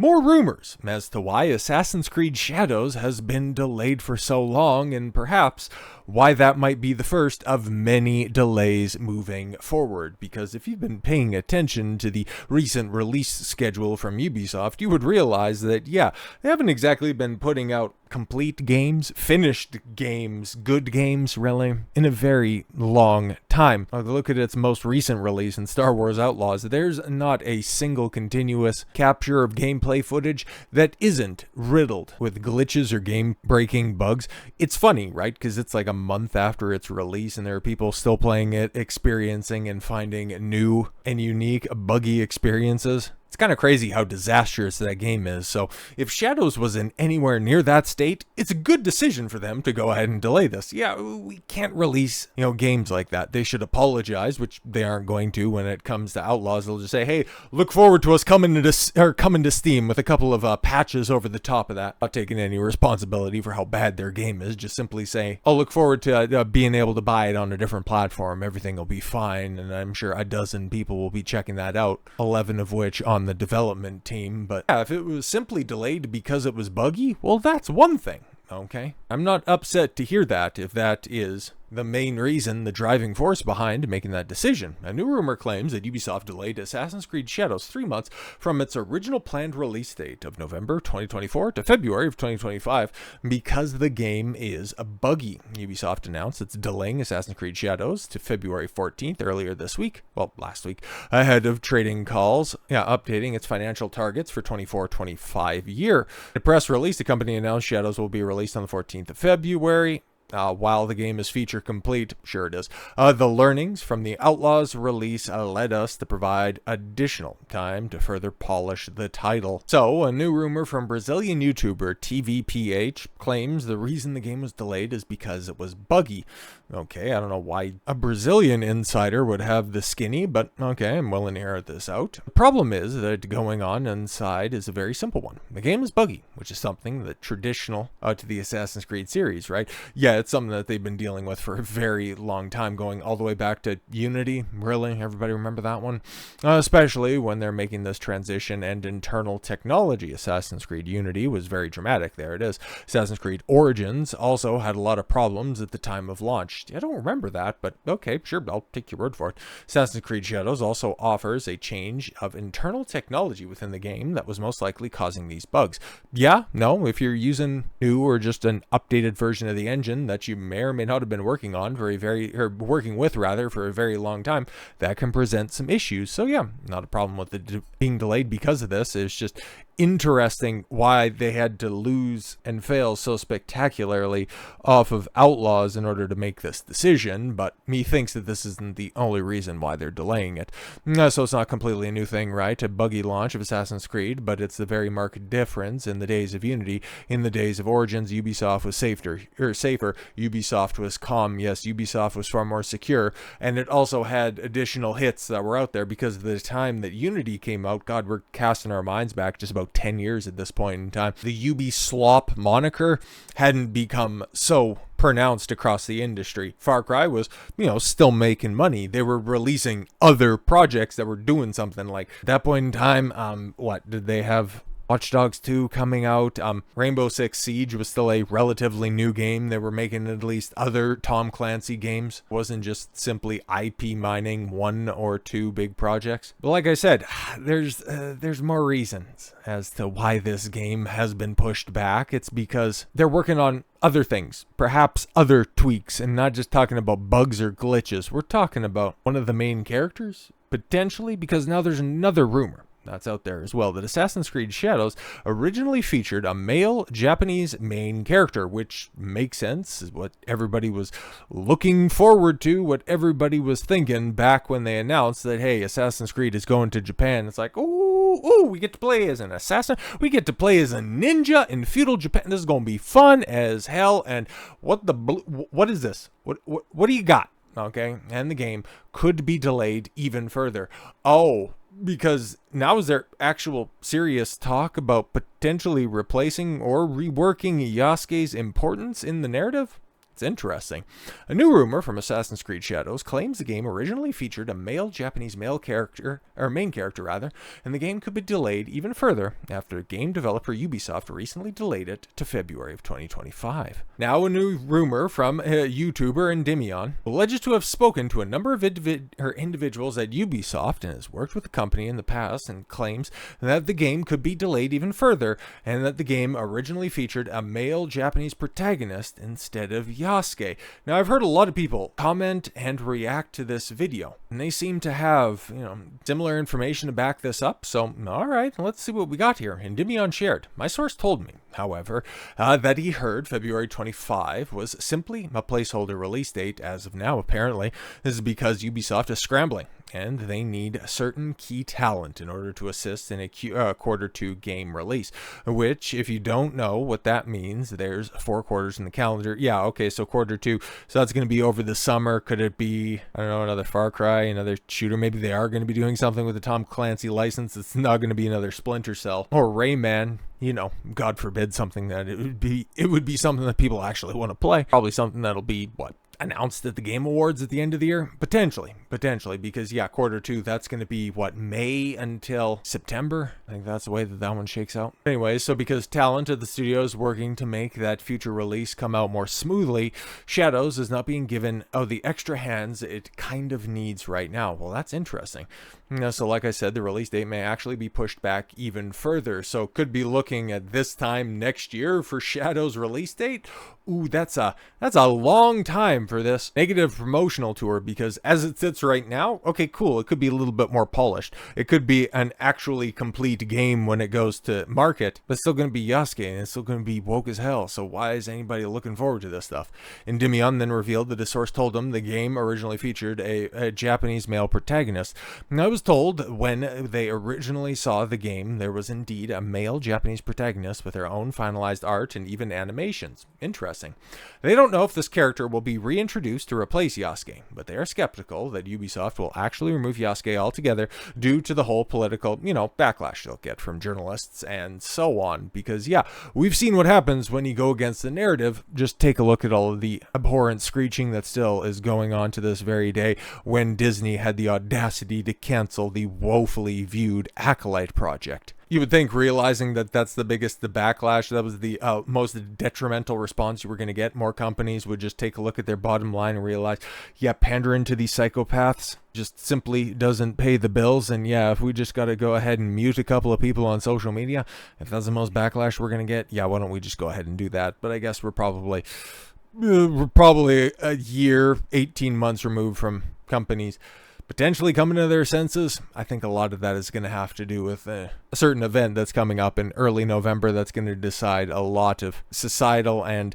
More rumors as to why Assassin's Creed Shadows has been delayed for so long, and perhaps why that might be the first of many delays moving forward. Because if you've been paying attention to the recent release schedule from Ubisoft, you would realize that, yeah, they haven't exactly been putting out complete games, finished games, good games, really, in a very long time. Look at its most recent release in Star Wars Outlaws. There's not a single continuous capture of gameplay footage that isn't riddled with glitches or game-breaking bugs. It's funny, right? Because it's like a month after its release and there are people still playing it, experiencing and finding new and unique buggy experiences. It's kind of crazy how disastrous that game is. So if Shadows was in anywhere near that state, it's a good decision for them to go ahead and delay this. Yeah, we can't release, games like that. They should apologize, which they aren't going to when it comes to Outlaws. They'll just say, hey, look forward to us coming to Steam with a couple of patches over the top of that. Not taking any responsibility for how bad their game is. Just simply say, I'll look forward to being able to buy it on a different platform. Everything will be fine. And I'm sure a dozen people will be checking that out. 11 of which on the development team. But yeah, if it was simply delayed because it was buggy, well, that's one thing. Okay, I'm not upset to hear that if that is the main reason, the driving force behind making that decision. A new rumor claims that Ubisoft delayed Assassin's Creed Shadows 3 months from its original planned release date of November 2024 to February of 2025 because the game is buggy. Ubisoft announced it's delaying Assassin's Creed Shadows to February 14th earlier this week, well, last week, ahead of trading calls, updating its financial targets for 24-25 year. In a press release, the company announced Shadows will be released on the 14th of February. While the game is feature complete, sure it is, the learnings from the Outlaws release led us to provide additional time to further polish the title. So, a new rumor from Brazilian YouTuber TVPH claims the reason the game was delayed is because it was buggy. Okay, I don't know why a Brazilian insider would have the skinny, but okay, I'm willing to hear this out. The problem is that going on inside is a very simple one. The game is buggy, which is something that traditional to the Assassin's Creed series, right? Yeah, it's something that they've been dealing with for a very long time, going all the way back to Unity. Really? Everybody remember that one? Especially when they're making this transition and internal technology. Assassin's Creed Unity was very dramatic. There it is. Assassin's Creed Origins also had a lot of problems at the time of launch. I don't remember that, but okay, sure, I'll take your word for it. Assassin's Creed Shadows also offers a change of internal technology within the game that was most likely causing these bugs. Yeah, no, if you're using new or just an updated version of the engine that you may or may not have been working on for working with for a very long time, that can present some issues. So yeah, not a problem with it being delayed because of this. It's just interesting why they had to lose and fail so spectacularly off of Outlaws in order to make this decision, but methinks that this isn't the only reason why they're delaying it. So it's not completely a new thing, right? A buggy launch of Assassin's Creed, but it's the very marked difference in the days of Unity. In the days of Origins, Ubisoft was safer. Ubisoft was calm. Yes, Ubisoft was far more secure, and it also had additional hits that were out there because of the time that Unity came out. God, we're casting our minds back just about 10 years at this point in time. The Ubislop moniker hadn't become so pronounced across the industry. Far Cry was, still making money. They were releasing other projects that were doing something. Like at that point in time, what did they have? Watch Dogs 2 coming out. Rainbow Six Siege was still a relatively new game. They were making at least other Tom Clancy games. It wasn't just simply IP mining one or two big projects. But like I said, there's more reasons as to why this game has been pushed back. It's because they're working on other things, perhaps other tweaks, and not just talking about bugs or glitches. We're talking about one of the main characters, potentially, because now there's another rumor that's out there as well, that Assassin's Creed Shadows originally featured a male Japanese main character, which makes sense, is what everybody was looking forward to, what everybody was thinking back when they announced that, hey, Assassin's Creed is going to Japan. It's like, ooh, we get to play as an assassin, we get to play as a ninja in feudal Japan. This is going to be fun as hell. And what is this? What do you got? Okay, and the game could be delayed even further. Oh, because now is there actual serious talk about potentially replacing or reworking Yasuke's importance in the narrative? That's interesting. A new rumor from Assassin's Creed Shadows claims the game originally featured a male Japanese main character, and the game could be delayed even further after game developer Ubisoft recently delayed it to February of 2025. Now a new rumor from YouTuber Endymion alleges to have spoken to a number of individuals at Ubisoft and has worked with the company in the past, and claims that the game could be delayed even further, and that the game originally featured a male Japanese protagonist instead of Yasuke. Now, I've heard a lot of people comment and react to this video, and they seem to have, similar information to back this up. So, all right, let's see what we got here. Endymion shared, my source told me, however, that he heard February 25 was simply a placeholder release date as of now, apparently. This is because Ubisoft is scrambling, and they need certain key talent in order to assist in a Q2 game release, which, if you don't know what that means, there's 4 quarters in the calendar. Yeah, okay, so Q2, so that's going to be over the summer. Could it be, I don't know, another Far Cry, another shooter? Maybe they are going to be doing something with the Tom Clancy license. It's not going to be another Splinter Cell or Rayman. God forbid something that it would be something that people actually want to play. Probably something that'll be, announced at the Game Awards at the end of the year? Potentially, because Q2, that's going to be May until September. I think that's the way that one shakes out. Anyway, so because talent at the studio is working to make that future release come out more smoothly, Shadows is not being given the extra hands it kind of needs right now. Well, that's interesting. So like I said, the release date may actually be pushed back even further. So could be looking at this time next year for Shadows release date. Ooh, that's a long time for this negative promotional tour, because as it sits right now, okay, cool, it could be a little bit more polished. It could be an actually complete game when it goes to market, but it's still going to be Yasuke, and it's still going to be woke as hell. So why is anybody looking forward to this stuff? Endymion then revealed that a source told him the game originally featured a Japanese male protagonist. And I was told when they originally saw the game, there was indeed a male Japanese protagonist with their own finalized art and even animations. Interesting. They don't know if this character will be reintroduced to replace Yasuke, but they are skeptical that Ubisoft will actually remove Yasuke altogether due to the whole political, backlash they'll get from journalists and so on. Because, we've seen what happens when you go against the narrative. Just take a look at all of the abhorrent screeching that still is going on to this very day when Disney had the audacity to cancel the woefully viewed Acolyte project. You would think, realizing that that's the backlash, that was the most detrimental response you were going to get, more companies would just take a look at their bottom line and realize, pandering to these psychopaths just simply doesn't pay the bills. And if we just got to go ahead and mute a couple of people on social media, if that's the most backlash we're going to get, why don't we just go ahead and do that? But I guess we're probably a year, 18 months removed from companies potentially coming to their senses. I think a lot of that is going to have to do with a certain event that's coming up in early November that's going to decide a lot of societal and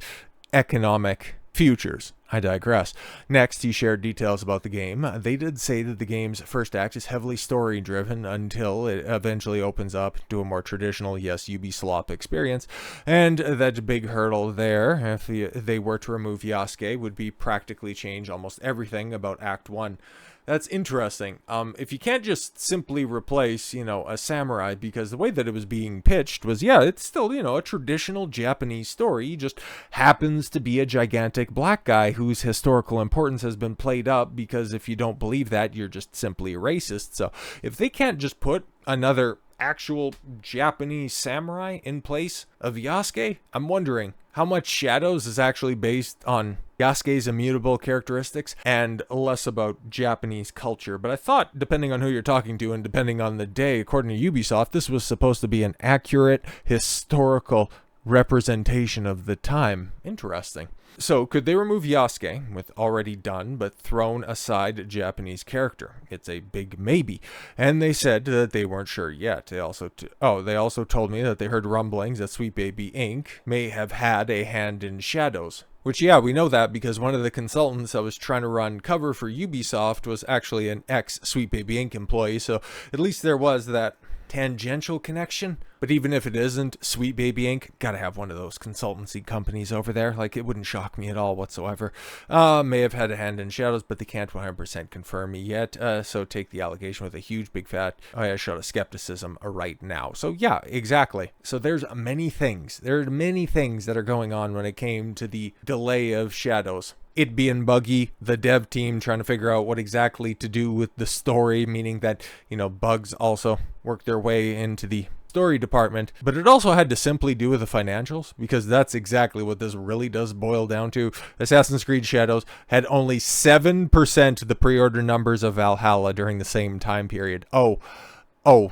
economic futures. I digress. Next, he shared details about the game. They did say that the game's first act is heavily story-driven until it eventually opens up to a more traditional, Ubisoft experience, and that big hurdle there, if they were to remove Yasuke, would be practically change almost everything about Act 1. That's interesting. If you can't just simply replace, a samurai, because the way that it was being pitched was, it's still, a traditional Japanese story. He just happens to be a gigantic black guy whose historical importance has been played up, because if you don't believe that, you're just simply racist. So if they can't just put another actual Japanese samurai in place of Yasuke, I'm wondering how much Shadows is actually based on Yasuke's immutable characteristics and less about Japanese culture. But I thought, depending on who you're talking to and depending on the day, according to Ubisoft, this was supposed to be an accurate historical representation of the time. Interesting. So, could they remove Yasuke with already done but thrown aside Japanese character? It's a big maybe. And they said that they weren't sure yet. They also told me that they heard rumblings that Sweet Baby Inc. may have had a hand in Shadows. Which, we know that because one of the consultants that was trying to run cover for Ubisoft was actually an ex-Sweet Baby Inc. employee, so at least there was that tangential connection. But even if it isn't, Sweet Baby Inc. gotta have one of those consultancy companies over there. Like, it wouldn't shock me at all whatsoever. May have had a hand in Shadows, but they can't 100% confirm me yet. So take the allegation with a huge big fat shot of skepticism right now. So yeah, exactly. So there's many things. There are many things that are going on when it came to the delay of Shadows. It being buggy, the dev team trying to figure out what exactly to do with the story, meaning that, you know, bugs also work their way into the story department, but it also had to simply do with the financials, because that's exactly what this really does boil down to. Assassin's Creed Shadows had only 7% of the pre-order numbers of Valhalla during the same time period. Oh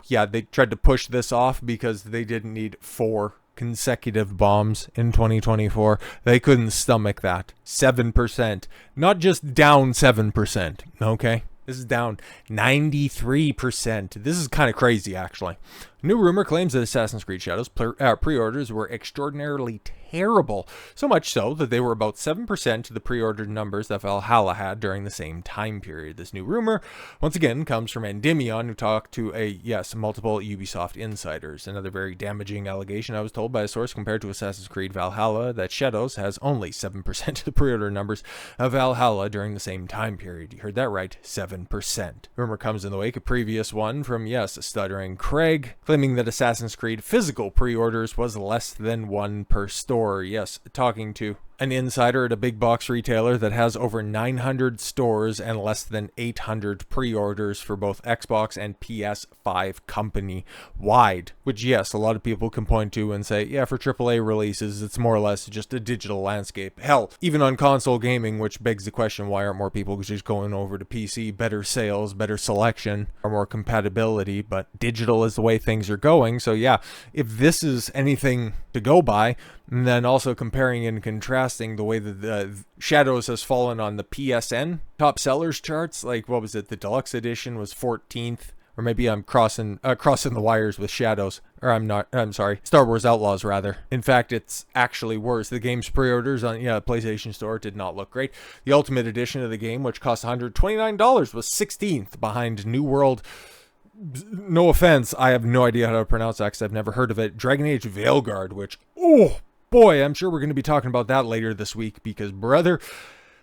yeah, they tried to push this off because they didn't need 4 consecutive bombs in 2024. They couldn't stomach that. 7%. Not just down 7%, okay? This is down 93%. This is kind of crazy, actually. New rumor claims that Assassin's Creed Shadows pre-orders were extraordinarily terrible, so much so that they were about 7% of the pre-ordered numbers that Valhalla had during the same time period. This new rumor, once again, comes from Endymion, who talked to multiple Ubisoft insiders. Another very damaging allegation, I was told by a source compared to Assassin's Creed Valhalla, that Shadows has only 7% of the pre-order numbers of Valhalla during the same time period. You heard that right, 7%. Rumor comes in the wake of a previous one from, stuttering Craig, claiming that Assassin's Creed physical pre-orders was less than 1 per store. Yes, talking to an insider at a big box retailer that has over 900 stores and less than 800 pre-orders for both Xbox and PS5 company-wide. Which, yes, a lot of people can point to and say, yeah, for AAA releases, it's more or less just a digital landscape. Hell, even on console gaming, which begs the question, why aren't more people just going over to PC? Better sales, better selection, or more compatibility, but digital is the way things are going. So yeah, if this is anything to go by, and then also comparing and contrasting the way that the Shadows has fallen on the PSN top sellers charts, like, what was it, the deluxe edition was 14th, or maybe I'm crossing the wires with Shadows, or I'm sorry, Star Wars Outlaws rather. In fact, it's actually worse. The game's pre-orders on PlayStation Store did not look great. The Ultimate Edition of the game, which cost $129, was 16th behind New World. No offense, I have no idea how to pronounce that because I've never heard of it. Dragon Age Veilguard, which, oh boy, I'm sure we're going to be talking about that later this week because, brother,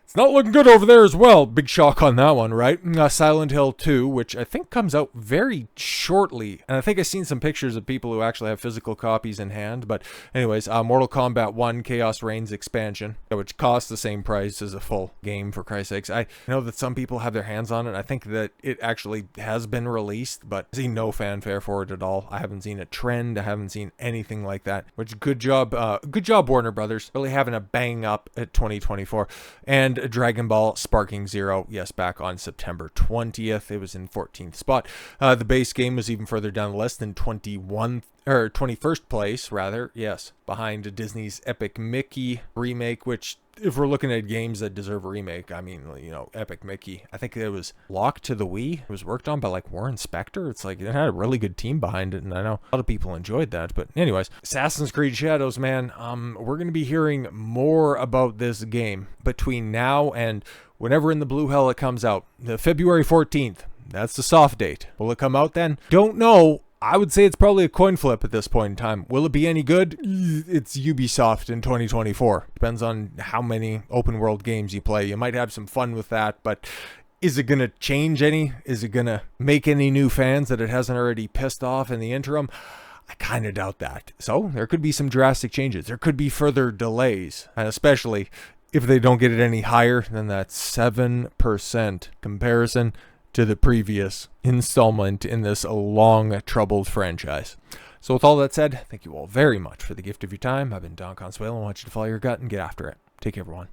it's not looking good over there as well. Big shock on that one, right? Silent Hill 2, which I think comes out very shortly. And I think I've seen some pictures of people who actually have physical copies in hand. But anyways, Mortal Kombat 1 Chaos Reigns expansion, which costs the same price as a full game, for Christ's sakes. I know that some people have their hands on it. I think that it actually has been released, but I see no fanfare for it at all. I haven't seen a trend. I haven't seen anything like that. Which, good job Warner Brothers, really having a bang up at 2024. And Dragon Ball Sparking Zero, yes, back on September 20th. It was in 14th spot. The base game was even further down the list in 21st place, rather. Yes, behind Disney's Epic Mickey remake, which, if we're looking at games that deserve a remake, I mean, Epic Mickey. I think it was locked to the Wii. It was worked on by Warren Spector. It's like it had a really good team behind it, and I know a lot of people enjoyed that. But anyways, Assassin's Creed Shadows, man, we're going to be hearing more about this game between now and whenever in the blue hell it comes out. The February 14th. That's the soft date. Will it come out then? Don't know. I would say it's probably a coin flip at this point in time. Will it be any good? It's Ubisoft in 2024. Depends on how many open world games you play. You might have some fun with that, but is it going to change any? Is it going to make any new fans that it hasn't already pissed off in the interim? I kind of doubt that. So there could be some drastic changes. There could be further delays, and especially if they don't get it any higher than that 7% comparison to the previous installment in this long troubled franchise. So with all that said, thank you all very much for the gift of your time. I've been Don Consuelo. I want you to follow your gut and get after it. Take care, everyone.